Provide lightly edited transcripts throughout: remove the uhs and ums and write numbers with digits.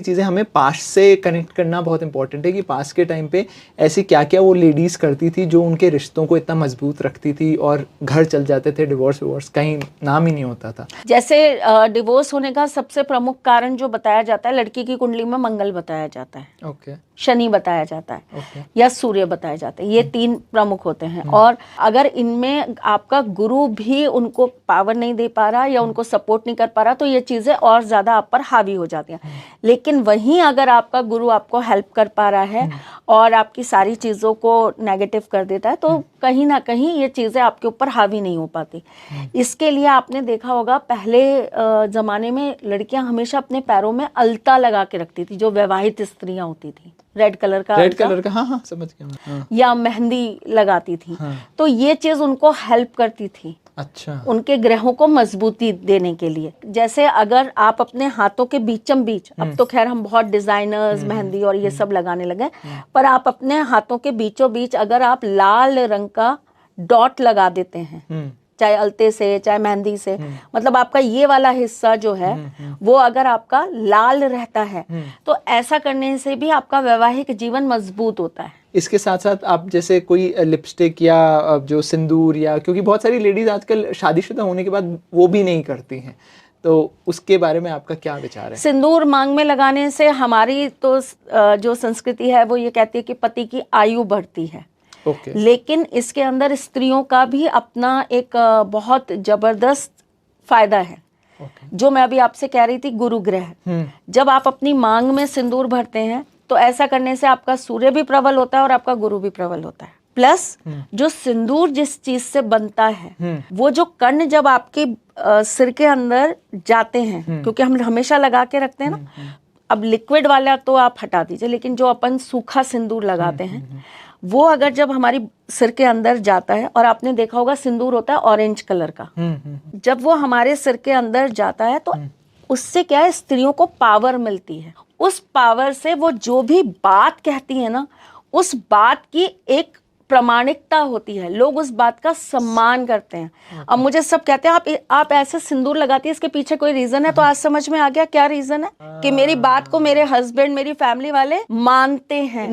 चीज़ें हमें पास्ट से कनेक्ट करना बहुत इंपॉर्टेंट है कि पास्ट के टाइम पे ऐसी क्या क्या वो लेडीज़ करती थी जो उनके रिश्तों को इतना मजबूत रखती थी और घर चल जाते थे, डिवोर्स कहीं नाम ही नहीं होता था। जैसे डिवोर्स होने का सबसे प्रमुख कारण जो बताया जाता है, लड़की की कुंडली में मंगल बताया जाता है, ओके, शनि बताया जाता है, ओके, या सूर्य बताया जाता है। ये तीन प्रमुख होते हैं। और अगर इनमें आपका गुरु भी उनको पावर नहीं दे पा रहा या उनको सपोर्ट नहीं कर पा रहा तो ये चीज़ें और ज़्यादा आप पर हावी हो जाती हैं। लेकिन वहीं अगर आपका गुरु आपको हेल्प कर पा रहा है और आपकी सारी चीज़ों को नेगेटिव कर देता है तो कहीं ना कहीं ये चीज़ें आपके ऊपर हावी नहीं हो पाती। इसके लिए आपने देखा होगा पहले ज़माने में लड़कियां हमेशा अपने पैरों में अलता लगा के रखती थी, जो विवाहित स्त्रियां होती थी, रेड कलर का, हाँ समझ गया मैं, हाँ। या मेहंदी लगाती थी। हाँ। तो ये चीज उनको हेल्प करती थी, अच्छा, उनके ग्रहों को मजबूती देने के लिए। जैसे अगर आप अपने हाथों के बीचम बीच, अब तो खैर हम बहुत डिजाइनर्स मेहंदी और ये सब लगाने लगे, पर आप अपने हाथों के बीचों बीच अगर आप लाल रंग का डॉट लगा देते हैं, चाहे अलते से चाहे मेहंदी से, मतलब आपका ये वाला हिस्सा जो है वो अगर आपका लाल रहता है तो ऐसा करने से भी आपका वैवाहिक जीवन मजबूत होता है। इसके साथ साथ आप जैसे कोई लिपस्टिक या जो सिंदूर, या क्योंकि बहुत सारी लेडीज आजकल शादीशुदा होने के बाद वो भी नहीं करती हैं, तो उसके बारे में आपका क्या विचार है? सिंदूर मांग में लगाने से हमारी तो जो संस्कृति है वो ये कहती है कि पति की आयु बढ़ती है। लेकिन इसके अंदर स्त्रियों का भी अपना एक बहुत जबरदस्त फायदा है। जो मैं अभी आपसे कह रही थी, गुरु ग्रह, जब आप अपनी मांग में सिंदूर भरते हैं तो ऐसा करने से आपका सूर्य भी प्रबल होता है और आपका गुरु भी प्रबल होता है। प्लस जो सिंदूर जिस चीज से बनता है वो जो कण जब आपके सिर के अंदर जाते हैं, क्योंकि हम हमेशा लगा के रखते हैं ना, अब लिक्विड वाला तो आप हटा दीजिए, लेकिन जो अपन सूखा सिंदूर लगाते हैं वो अगर जब हमारी सिर के अंदर जाता है, और आपने देखा होगा सिंदूर होता है ऑरेंज कलर का, जब वो हमारे सिर के अंदर जाता है तो उससे क्या है, स्त्रियों को पावर मिलती है। उस पावर से वो जो भी बात कहती है ना, उस बात की एक प्रामाणिकता होती है, लोग उस बात का सम्मान करते हैं। अब मुझे सब कहते हैं आप ऐसे सिंदूर लगाती है, इसके पीछे कोई रीजन है? तो आज समझ में आ गया क्या रीजन है, कि मेरी बात को मेरे हस्बैंड, मेरी फैमिली वाले मानते हैं।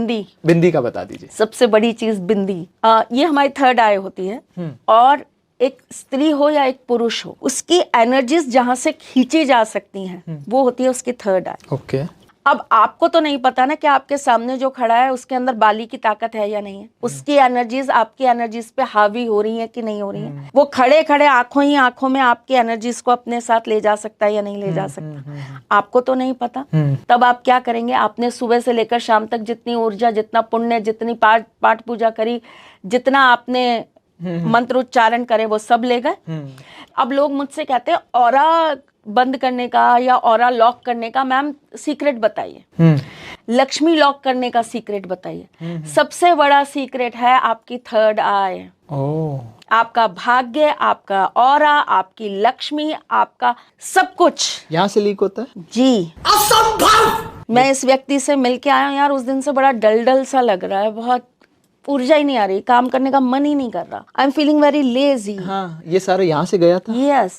बिंदी का बता दीजिए। सबसे बड़ी चीज बिंदी, ये हमारी थर्ड आई होती है, और एक स्त्री हो या एक पुरुष हो, उसकी एनर्जीज जहां से खींची जा सकती हैं वो होती है उसकी थर्ड आई। ओके। अब आपको तो नहीं पता ना कि आपके सामने जो खड़ा है उसके अंदर बाली की ताकत है या नहीं है, उसकी एनर्जीज आपकी एनर्जीज पे हावी हो रही है कि नहीं हो रही है। वो खड़े खड़े आंखों ही आंखों में आपकी एनर्जीज को अपने साथ ले जा सकता है या नहीं ले जा सकता, आपको तो नहीं पता। तब आप क्या करेंगे, आपने सुबह से लेकर शाम तक जितनी ऊर्जा, जितना पुण्य, जितनी पाठ पूजा करी, जितना आपने मंत्र उच्चारण करे, वो सब ले गए। अब लोग मुझसे कहते हैं ऑरा बंद करने का या ऑरा लॉक करने का मैम सीक्रेट बताइए, लक्ष्मी लॉक करने का सीक्रेट बताइए। सबसे बड़ा सीक्रेट है आपकी थर्ड आई। आपका भाग्य, आपका ऑरा, आपकी लक्ष्मी, आपका सब कुछ यहाँ से लीक होता है जी। असंभव। मैं इस व्यक्ति से मिलके आया हूँ यार, उस दिन से बड़ा डल सा लग रहा है, बहुत ऊर्जा ही नहीं आ रही, काम करने का मन ही नहीं कर रहा, I am feeling very lazy. हाँ, ये सारा यहाँ से गया था। यस।